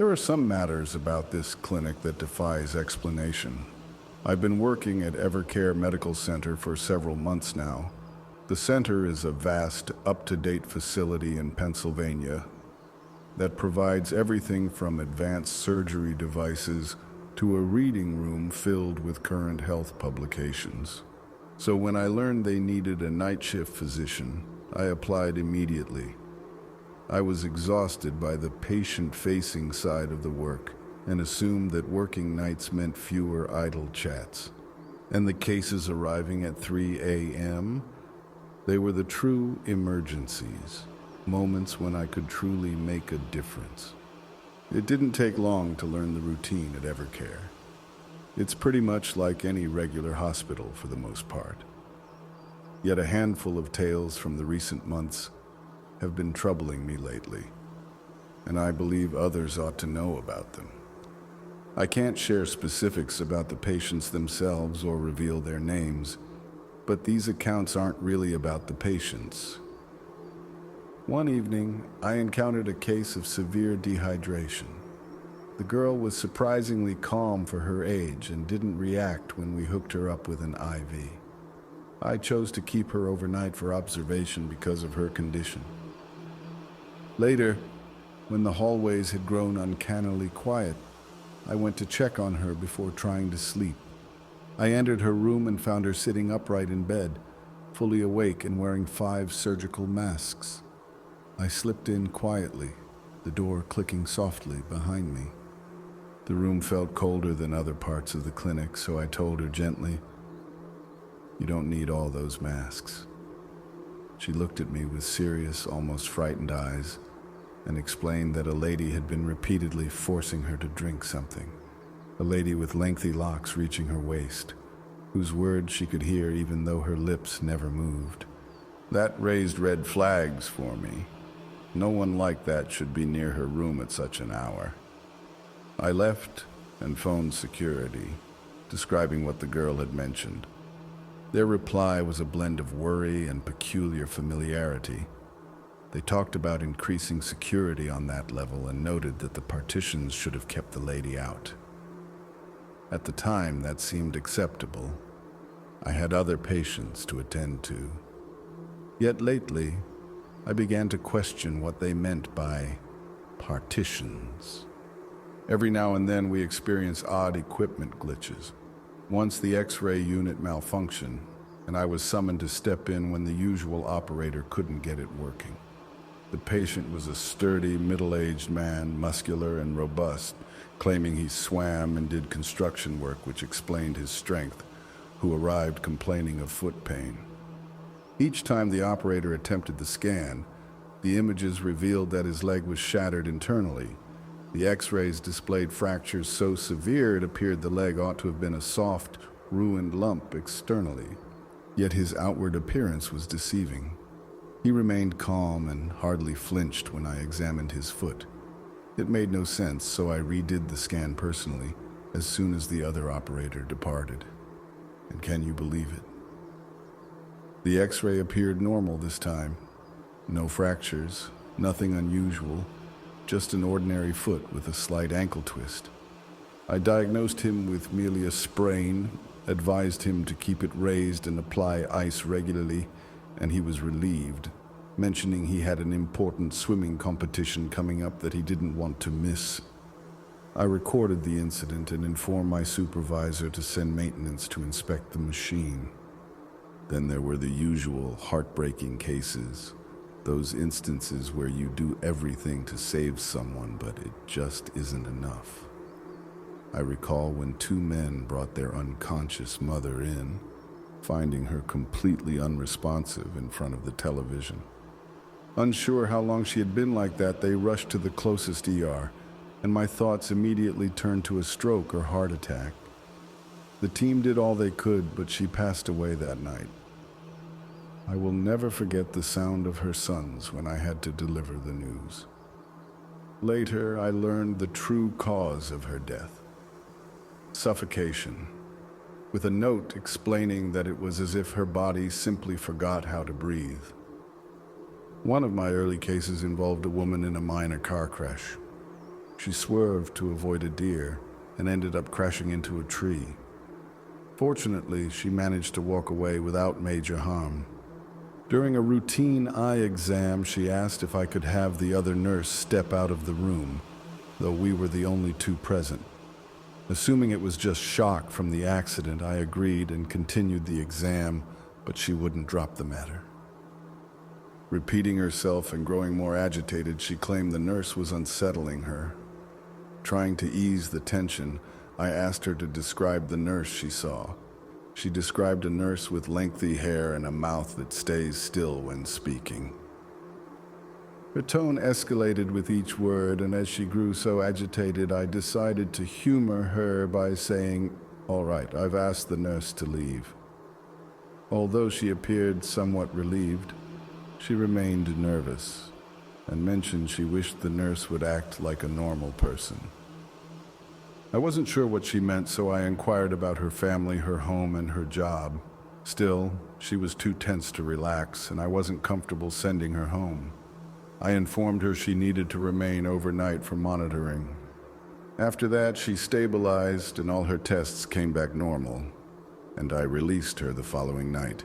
There are some matters about this clinic that defies explanation. I've been working at EverCare Medical Center for several months now. The center is a vast, up-to-date facility in Pennsylvania that provides everything from advanced surgery devices to a reading room filled with current health publications. So when I learned they needed a night shift physician, I applied immediately. I was exhausted by the patient-facing side of the work and assumed that working nights meant fewer idle chats. And the cases arriving at 3 a.m., they were the true emergencies, moments when I could truly make a difference. It didn't take long to learn the routine at EverCare. It's pretty much like any regular hospital for the most part. Yet a handful of tales from the recent months have been troubling me lately, and I believe others ought to know about them. I can't share specifics about the patients themselves or reveal their names, but these accounts aren't really about the patients. One evening, I encountered a case of severe dehydration. The girl was surprisingly calm for her age and didn't react when we hooked her up with an IV. I chose to keep her overnight for observation because of her condition. Later, when the hallways had grown uncannily quiet, I went to check on her before trying to sleep. I entered her room and found her sitting upright in bed, fully awake and wearing 5 surgical masks. I slipped in quietly, the door clicking softly behind me. The room felt colder than other parts of the clinic, so I told her gently, "You don't need all those masks." She looked at me with serious, almost frightened eyes and explained that a lady had been repeatedly forcing her to drink something. A lady with lengthy locks reaching her waist, whose words she could hear even though her lips never moved. That raised red flags for me. No one like that should be near her room at such an hour. I left and phoned security, describing what the girl had mentioned. Their reply was a blend of worry and peculiar familiarity. They talked about increasing security on that level and noted that the partitions should have kept the lady out. At the time, that seemed acceptable. I had other patients to attend to. Yet lately, I began to question what they meant by partitions. Every now and then we experience odd equipment glitches. Once the X-ray unit malfunctioned, and I was summoned to step in when the usual operator couldn't get it working. The patient was a sturdy, middle-aged man, muscular and robust, claiming he swam and did construction work, which explained his strength, who arrived complaining of foot pain. Each time the operator attempted the scan, the images revealed that his leg was shattered internally. The X-rays displayed fractures so severe it appeared the leg ought to have been a soft, ruined lump externally. Yet his outward appearance was deceiving. He remained calm and hardly flinched when I examined his foot. It made no sense, so I redid the scan personally as soon as the other operator departed. And can you believe it? The X-ray appeared normal this time. No fractures, nothing unusual, just an ordinary foot with a slight ankle twist. I diagnosed him with merely a sprain, advised him to keep it raised and apply ice regularly, and he was relieved, mentioning he had an important swimming competition coming up that he didn't want to miss. I recorded the incident and informed my supervisor to send maintenance to inspect the machine. Then there were the usual heartbreaking cases, those instances where you do everything to save someone, but it just isn't enough. I recall when 2 men brought their unconscious mother in, finding her completely unresponsive in front of the television. Unsure how long she had been like that, they rushed to the closest ER, and my thoughts immediately turned to a stroke or heart attack. The team did all they could, but she passed away that night. I will never forget the sound of her sons when I had to deliver the news. Later, I learned the true cause of her death: suffocation, with a note explaining that it was as if her body simply forgot how to breathe. One of my early cases involved a woman in a minor car crash. She swerved to avoid a deer and ended up crashing into a tree. Fortunately, she managed to walk away without major harm. During a routine eye exam, she asked if I could have the other nurse step out of the room, though we were the only two present. Assuming it was just shock from the accident, I agreed and continued the exam, but she wouldn't drop the matter. Repeating herself and growing more agitated, she claimed the nurse was unsettling her. Trying to ease the tension, I asked her to describe the nurse she saw. She described a nurse with lengthy hair and a mouth that stays still when speaking. Her tone escalated with each word, and as she grew so agitated, I decided to humor her by saying, "All right, I've asked the nurse to leave." Although she appeared somewhat relieved, she remained nervous and mentioned she wished the nurse would act like a normal person. I wasn't sure what she meant, so I inquired about her family, her home, and her job. Still, she was too tense to relax, and I wasn't comfortable sending her home. I informed her she needed to remain overnight for monitoring. After that, she stabilized and all her tests came back normal, and I released her the following night.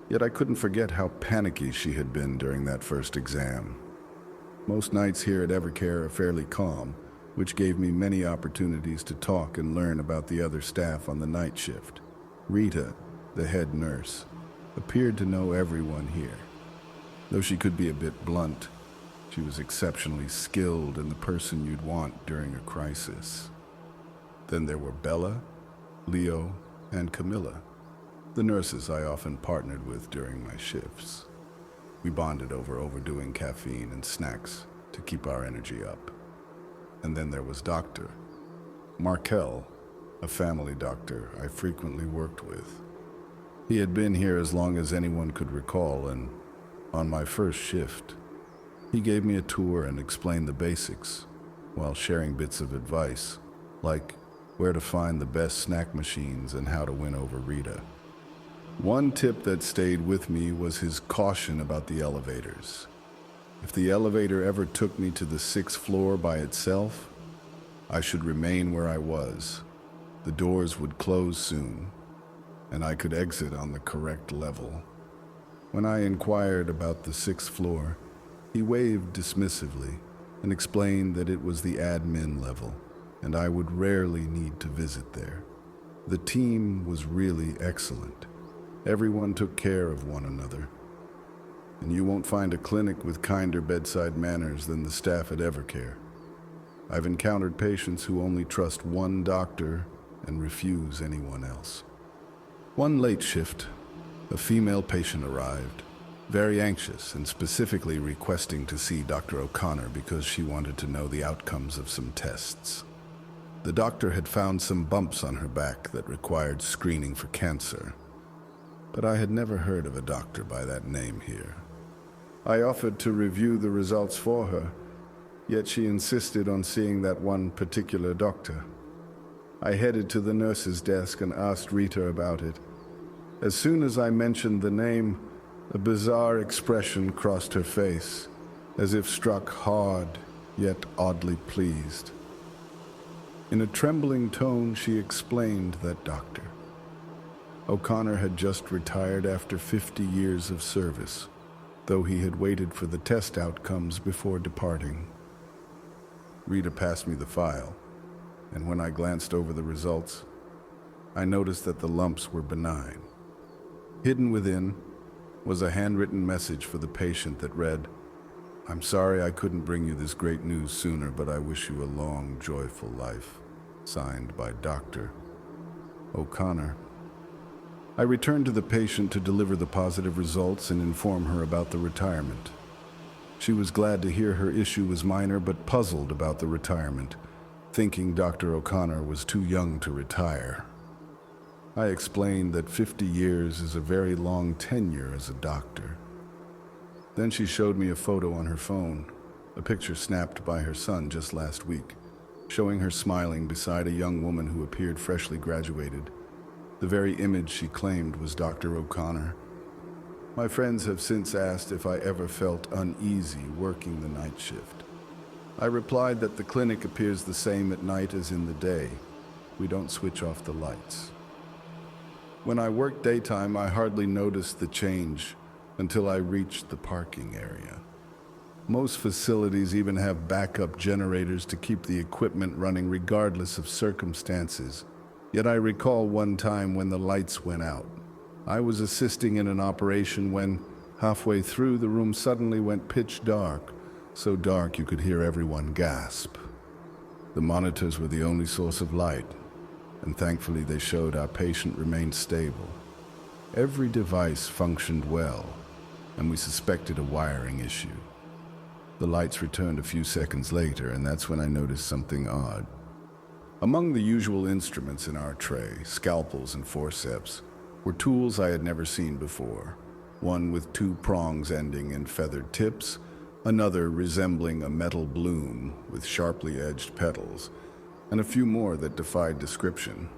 Yet I couldn't forget how panicky she had been during that first exam. Most nights here at EverCare are fairly calm, which gave me many opportunities to talk and learn about the other staff on the night shift. Rita, the head nurse, appeared to know everyone here. Though she could be a bit blunt, she was exceptionally skilled and the person you'd want during a crisis. Then there were Bella, Leo, and Camilla, the nurses I often partnered with during my shifts. We bonded over overdoing caffeine and snacks to keep our energy up. And then there was Dr. Markel, a family doctor I frequently worked with. He had been here as long as anyone could recall, and on my first shift, he gave me a tour and explained the basics, while sharing bits of advice, like where to find the best snack machines and how to win over Rita. One tip that stayed with me was his caution about the elevators. If the elevator ever took me to the 6th floor by itself, I should remain where I was. The doors would close soon, and I could exit on the correct level. When I inquired about the 6th floor, he waved dismissively and explained that it was the admin level, and I would rarely need to visit there. The team was really excellent. Everyone took care of one another. And you won't find a clinic with kinder bedside manners than the staff at EverCare. I've encountered patients who only trust one doctor and refuse anyone else. One late shift, a female patient arrived, very anxious and specifically requesting to see Dr. O'Connor because she wanted to know the outcomes of some tests. The doctor had found some bumps on her back that required screening for cancer, but I had never heard of a doctor by that name here. I offered to review the results for her, yet she insisted on seeing that one particular doctor. I headed to the nurse's desk and asked Rita about it. As soon as I mentioned the name, a bizarre expression crossed her face, as if struck hard, yet oddly pleased. In a trembling tone, she explained that doctor. O'Connor had just retired after 50 years of service, though he had waited for the test outcomes before departing. Rita passed me the file, and when I glanced over the results, I noticed that the lumps were benign. Hidden within was a handwritten message for the patient that read, "I'm sorry I couldn't bring you this great news sooner, but I wish you a long, joyful life." Signed by Dr. O'Connor. I returned to the patient to deliver the positive results and inform her about the retirement. She was glad to hear her issue was minor, but puzzled about the retirement, thinking Dr. O'Connor was too young to retire. I explained that 50 years is a very long tenure as a doctor. Then she showed me a photo on her phone, a picture snapped by her son just last week, showing her smiling beside a young woman who appeared freshly graduated. The very image she claimed was Dr. O'Connor. My friends have since asked if I ever felt uneasy working the night shift. I replied that the clinic appears the same at night as in the day. We don't switch off the lights. When I worked daytime, I hardly noticed the change until I reached the parking area. Most facilities even have backup generators to keep the equipment running regardless of circumstances. Yet I recall one time when the lights went out. I was assisting in an operation when, halfway through, the room suddenly went pitch dark, so dark you could hear everyone gasp. The monitors were the only source of light, and thankfully they showed our patient remained stable. Every device functioned well, and we suspected a wiring issue. The lights returned a few seconds later, and that's when I noticed something odd. Among the usual instruments in our tray, scalpels and forceps, were tools I had never seen before. One with 2 prongs ending in feathered tips, another resembling a metal bloom with sharply edged petals, and a few more that defied description.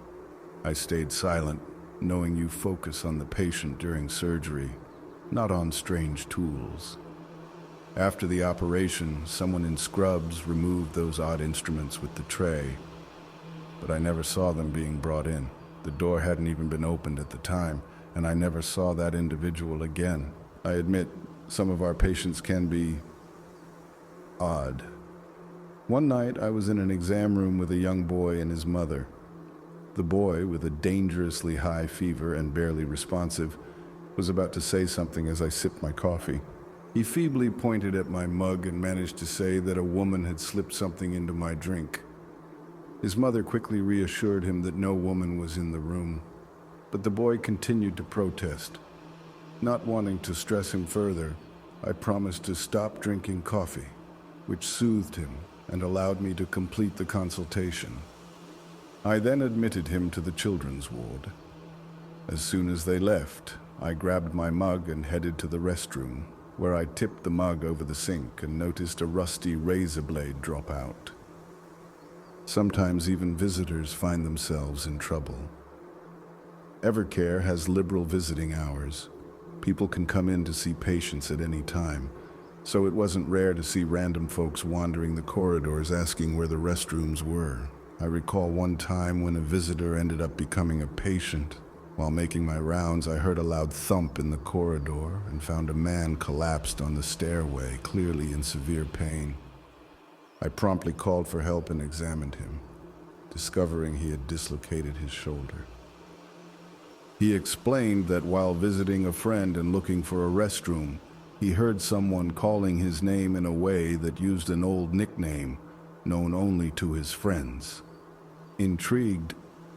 I stayed silent, knowing you focus on the patient during surgery, not on strange tools. After the operation, someone in scrubs removed those odd instruments with the tray, but I never saw them being brought in. The door hadn't even been opened at the time, and I never saw that individual again. I admit, some of our patients can be odd. One night, I was in an exam room with a young boy and his mother. The boy, with a dangerously high fever and barely responsive, was about to say something as I sipped my coffee. He feebly pointed at my mug and managed to say that a woman had slipped something into my drink. His mother quickly reassured him that no woman was in the room, but the boy continued to protest. Not wanting to stress him further, I promised to stop drinking coffee, which soothed him and allowed me to complete the consultation. I then admitted him to the children's ward. As soon as they left, I grabbed my mug and headed to the restroom, where I tipped the mug over the sink and noticed a rusty razor blade drop out. Sometimes even visitors find themselves in trouble. EverCare has liberal visiting hours. People can come in to see patients at any time, so it wasn't rare to see random folks wandering the corridors asking where the restrooms were. I recall one time when a visitor ended up becoming a patient. While making my rounds, I heard a loud thump in the corridor and found a man collapsed on the stairway, clearly in severe pain. I promptly called for help and examined him, discovering he had dislocated his shoulder. He explained that while visiting a friend and looking for a restroom, he heard someone calling his name in a way that used an old nickname known only to his friends. Intrigued,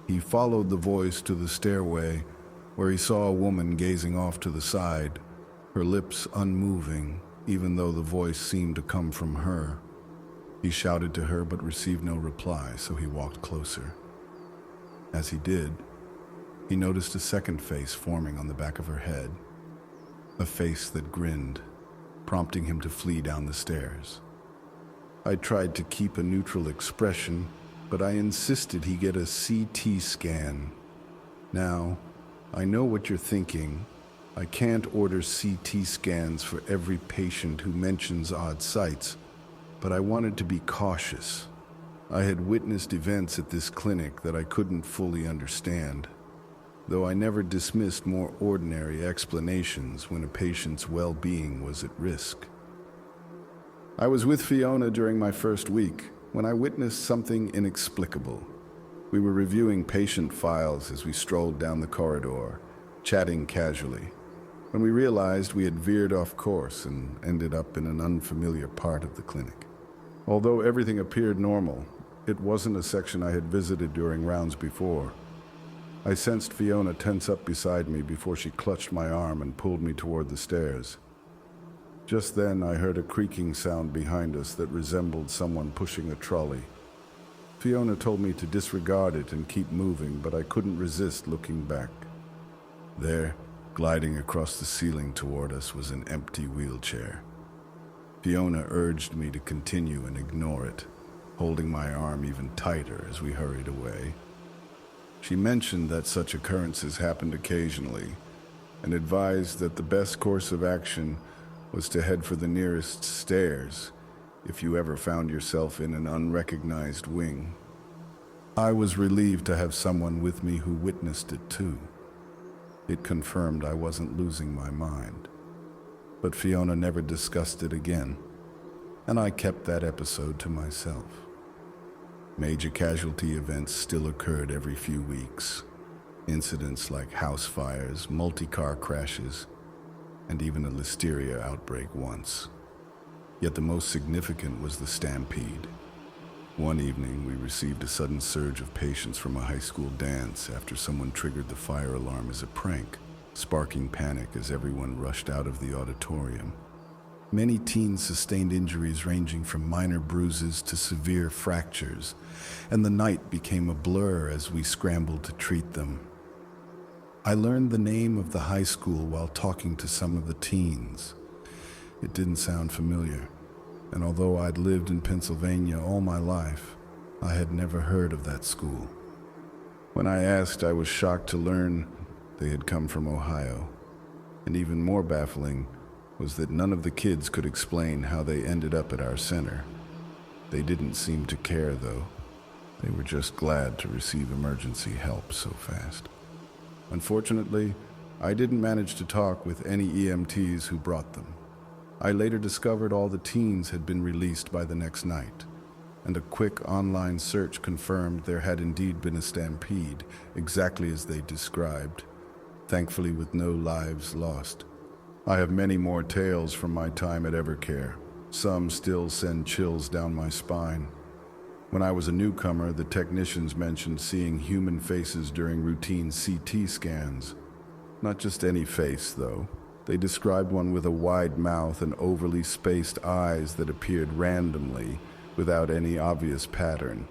he followed the voice to the stairway, where he saw a woman gazing off to the side, her lips unmoving, even though the voice seemed to come from her. He shouted to her but received no reply, so he walked closer. As he did, he noticed a second face forming on the back of her head, a face that grinned, prompting him to flee down the stairs. I tried to keep a neutral expression, but I insisted he get a CT scan. Now, I know what you're thinking. I can't order CT scans for every patient who mentions odd sights, but I wanted to be cautious. I had witnessed events at this clinic that I couldn't fully understand, though I never dismissed more ordinary explanations when a patient's well-being was at risk. I was with Fiona during my first week when I witnessed something inexplicable. We were reviewing patient files as we strolled down the corridor, chatting casually, when we realized we had veered off course and ended up in an unfamiliar part of the clinic. Although everything appeared normal, it wasn't a section I had visited during rounds before. I sensed Fiona tense up beside me before she clutched my arm and pulled me toward the stairs. Just then, I heard a creaking sound behind us that resembled someone pushing a trolley. Fiona told me to disregard it and keep moving, but I couldn't resist looking back. There, gliding across the ceiling toward us, was an empty wheelchair. Fiona urged me to continue and ignore it, holding my arm even tighter as we hurried away. She mentioned that such occurrences happened occasionally, and advised that the best course of action was to head for the nearest stairs, if you ever found yourself in an unrecognized wing. I was relieved to have someone with me who witnessed it too. It confirmed I wasn't losing my mind. But Fiona never discussed it again, and I kept that episode to myself. Major casualty events still occurred every few weeks. Incidents like house fires, multi-car crashes, and even a listeria outbreak once. Yet the most significant was the stampede. One evening, we received a sudden surge of patients from a high school dance after someone triggered the fire alarm as a prank, sparking panic as everyone rushed out of the auditorium. Many teens sustained injuries ranging from minor bruises to severe fractures, and the night became a blur as we scrambled to treat them. I learned the name of the high school while talking to some of the teens. It didn't sound familiar, and although I'd lived in Pennsylvania all my life, I had never heard of that school. When I asked, I was shocked to learn they had come from Ohio. And even more baffling was that none of the kids could explain how they ended up at our center. They didn't seem to care, though. They were just glad to receive emergency help so fast. Unfortunately, I didn't manage to talk with any EMTs who brought them. I later discovered all the teens had been released by the next night, and a quick online search confirmed there had indeed been a stampede, exactly as they described, thankfully with no lives lost. I have many more tales from my time at EverCare. Some still send chills down my spine. When I was a newcomer, the technicians mentioned seeing human faces during routine CT scans. Not just any face, though. They described one with a wide mouth and overly spaced eyes that appeared randomly, without any obvious pattern.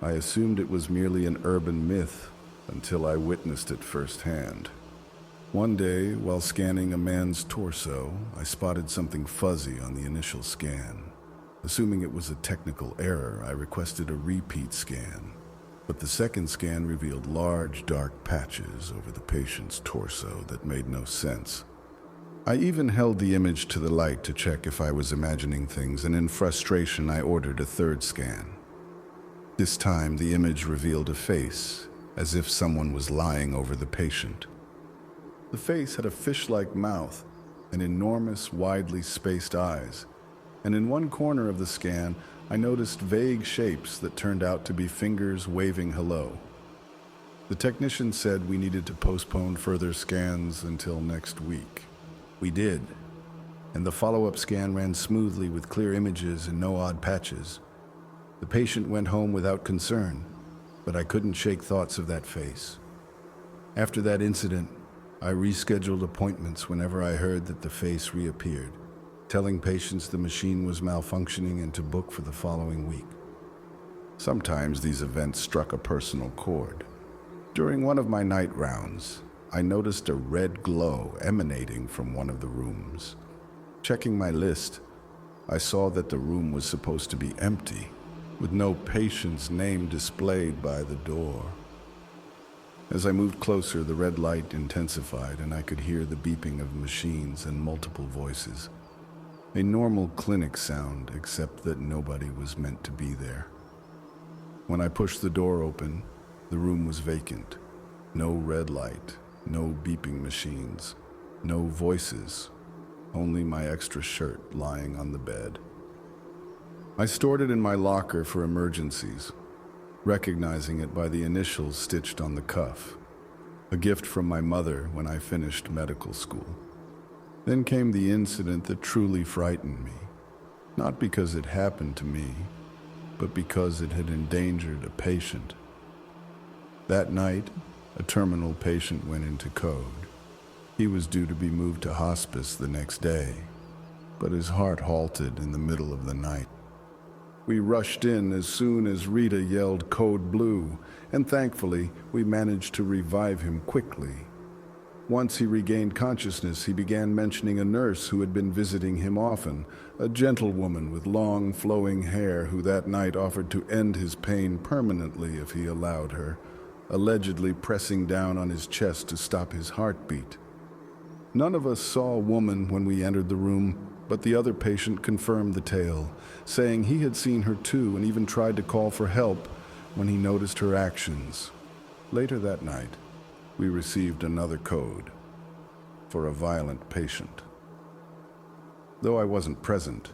I assumed it was merely an urban myth until I witnessed it firsthand. One day, while scanning a man's torso, I spotted something fuzzy on the initial scan. Assuming it was a technical error, I requested a repeat scan. But the second scan revealed large, dark patches over the patient's torso that made no sense. I even held the image to the light to check if I was imagining things, and in frustration, I ordered a third scan. This time, the image revealed a face, as if someone was lying over the patient. The face had a fish-like mouth and enormous, widely spaced eyes, and in one corner of the scan, I noticed vague shapes that turned out to be fingers waving hello. The technician said we needed to postpone further scans until next week. We did, and the follow-up scan ran smoothly with clear images and no odd patches. The patient went home without concern, but I couldn't shake thoughts of that face. After that incident, I rescheduled appointments whenever I heard that the face reappeared, telling patients the machine was malfunctioning and to book for the following week. Sometimes these events struck a personal chord. During one of my night rounds, I noticed a red glow emanating from one of the rooms. Checking my list, I saw that the room was supposed to be empty, with no patient's name displayed by the door. As I moved closer, the red light intensified, and I could hear the beeping of machines and multiple voices. A normal clinic sound, except that nobody was meant to be there. When I pushed the door open, the room was vacant. No red light, no beeping machines, no voices, only my extra shirt lying on the bed. I stored it in my locker for emergencies, recognizing it by the initials stitched on the cuff, a gift from my mother when I finished medical school. Then came the incident that truly frightened me, not because it happened to me, but because it had endangered a patient. That night, a terminal patient went into code. He was due to be moved to hospice the next day, but his heart halted in the middle of the night. We rushed in as soon as Rita yelled "Code Blue," and thankfully, we managed to revive him quickly. Once he regained consciousness, he began mentioning a nurse who had been visiting him often, a gentlewoman with long, flowing hair who that night offered to end his pain permanently if he allowed her, allegedly pressing down on his chest to stop his heartbeat. None of us saw a woman when we entered the room, but the other patient confirmed the tale, saying he had seen her too and even tried to call for help when he noticed her actions. Later that night, we received another code for a violent patient. Though I wasn't present,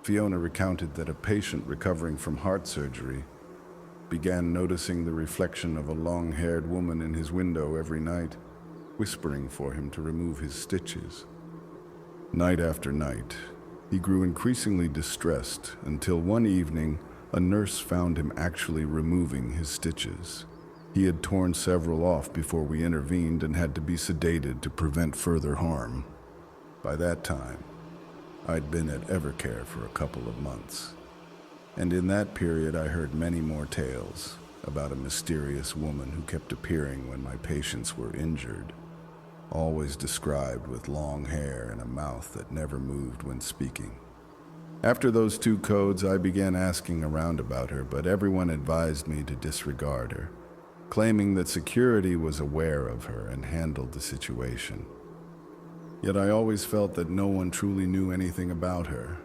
Fiona recounted that a patient recovering from heart surgery began noticing the reflection of a long-haired woman in his window every night, whispering for him to remove his stitches. Night after night, he grew increasingly distressed until one evening a nurse found him actually removing his stitches. He had torn several off before we intervened and had to be sedated to prevent further harm. By that time, I'd been at EverCare for a couple of months, and in that period I heard many more tales about a mysterious woman who kept appearing when my patients were injured, always described with long hair and a mouth that never moved when speaking. After those two codes, I began asking around about her, but everyone advised me to disregard her, claiming that security was aware of her and handled the situation. Yet I always felt that no one truly knew anything about her.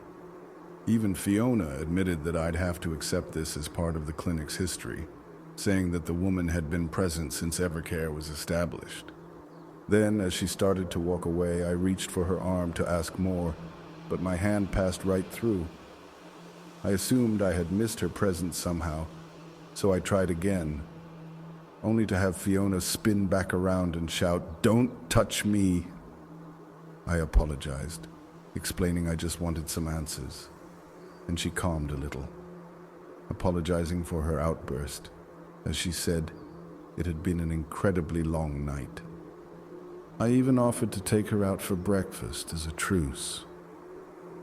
Even Fiona admitted that I'd have to accept this as part of the clinic's history, saying that the woman had been present since EverCare was established. Then, as she started to walk away, I reached for her arm to ask more, but my hand passed right through. I assumed I had missed her presence somehow, so I tried again, only to have Fiona spin back around and shout, "Don't touch me!" I apologized, explaining I just wanted some answers, and she calmed a little, apologizing for her outburst, as she said it had been an incredibly long night. I even offered to take her out for breakfast as a truce,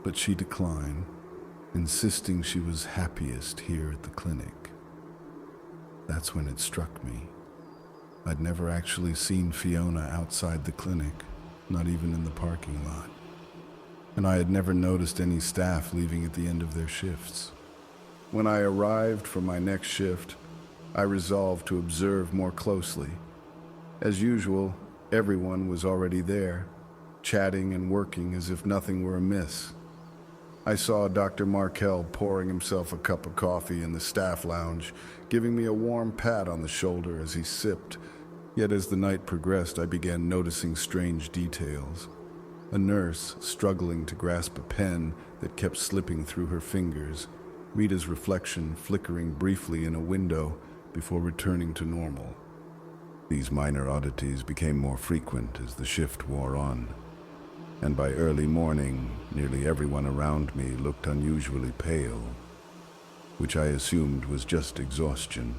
but she declined, insisting she was happiest here at the clinic. That's when it struck me. I'd never actually seen Fiona outside the clinic, not even in the parking lot. And I had never noticed any staff leaving at the end of their shifts. When I arrived for my next shift, I resolved to observe more closely. As usual, everyone was already there, chatting and working as if nothing were amiss. I saw Dr. Markell pouring himself a cup of coffee in the staff lounge, giving me a warm pat on the shoulder as he sipped. Yet as the night progressed, I began noticing strange details. A nurse struggling to grasp a pen that kept slipping through her fingers, Rita's reflection flickering briefly in a window before returning to normal. These minor oddities became more frequent as the shift wore on, and by early morning, nearly everyone around me looked unusually pale, which I assumed was just exhaustion.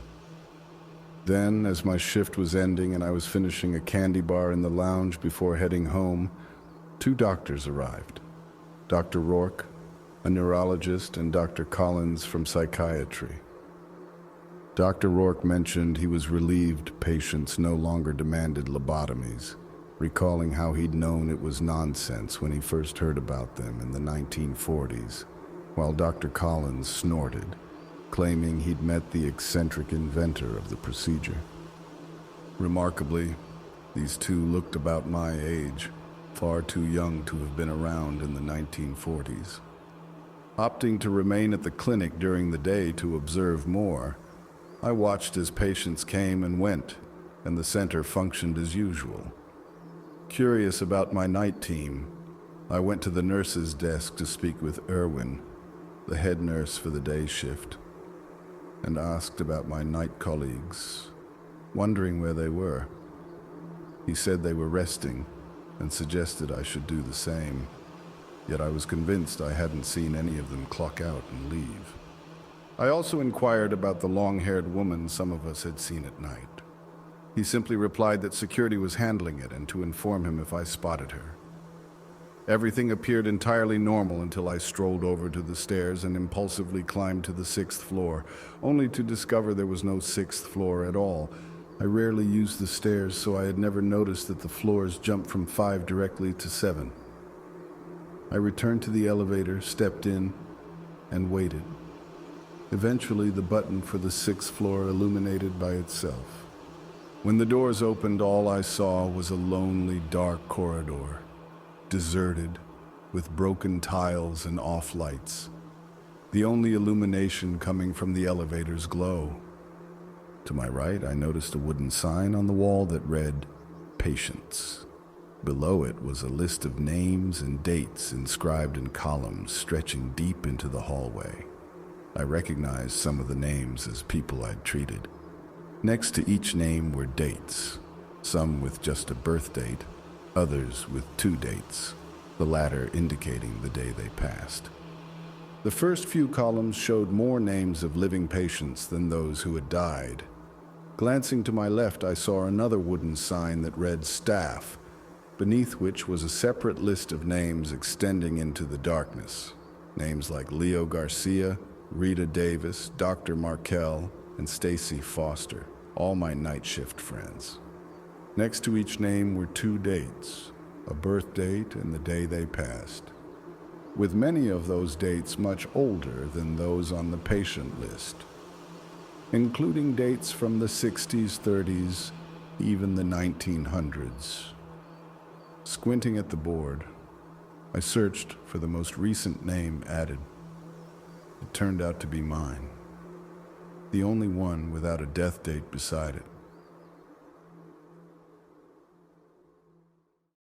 Then, as my shift was ending and I was finishing a candy bar in the lounge before heading home, two doctors arrived. Dr. Rourke, a neurologist, and Dr. Collins from psychiatry. Dr. Rourke mentioned he was relieved patients no longer demanded lobotomies, recalling how he'd known it was nonsense when he first heard about them in the 1940s, while Dr. Collins snorted, claiming he'd met the eccentric inventor of the procedure. Remarkably, these two looked about my age, far too young to have been around in the 1940s. Opting to remain at the clinic during the day to observe more, I watched as patients came and went, and the center functioned as usual. Curious about my night team, I went to the nurse's desk to speak with Erwin, the head nurse for the day shift, and asked about my night colleagues, wondering where they were. He said they were resting and suggested I should do the same, yet I was convinced I hadn't seen any of them clock out and leave. I also inquired about the long-haired woman some of us had seen at night. He simply replied that security was handling it and to inform him if I spotted her. Everything appeared entirely normal until I strolled over to the stairs and impulsively climbed to the 6th floor, only to discover there was no 6th floor at all. I rarely used the stairs, so I had never noticed that the floors jumped from 5 directly to 7. I returned to the elevator, stepped in, and waited. Eventually, the button for the 6th floor illuminated by itself. When the doors opened, all I saw was a lonely, dark corridor, deserted, with broken tiles and off lights, the only illumination coming from the elevator's glow. To my right, I noticed a wooden sign on the wall that read, "Patients." Below it was a list of names and dates inscribed in columns stretching deep into the hallway. I recognized some of the names as people I'd treated. Next to each name were dates, some with just a birth date, others with 2 dates, the latter indicating the day they passed. The first few columns showed more names of living patients than those who had died. Glancing to my left, I saw another wooden sign that read "Staff," beneath which was a separate list of names extending into the darkness. Names like Leo Garcia, Rita Davis, Dr. Markel, and Stacy Foster, all my night shift friends. Next to each name were 2 dates, a birth date and the day they passed, with many of those dates much older than those on the patient list, including dates from the 60s, 30s, even the 1900s. Squinting at the board, I searched for the most recent name added. It turned out to be mine, the only one without a death date beside it.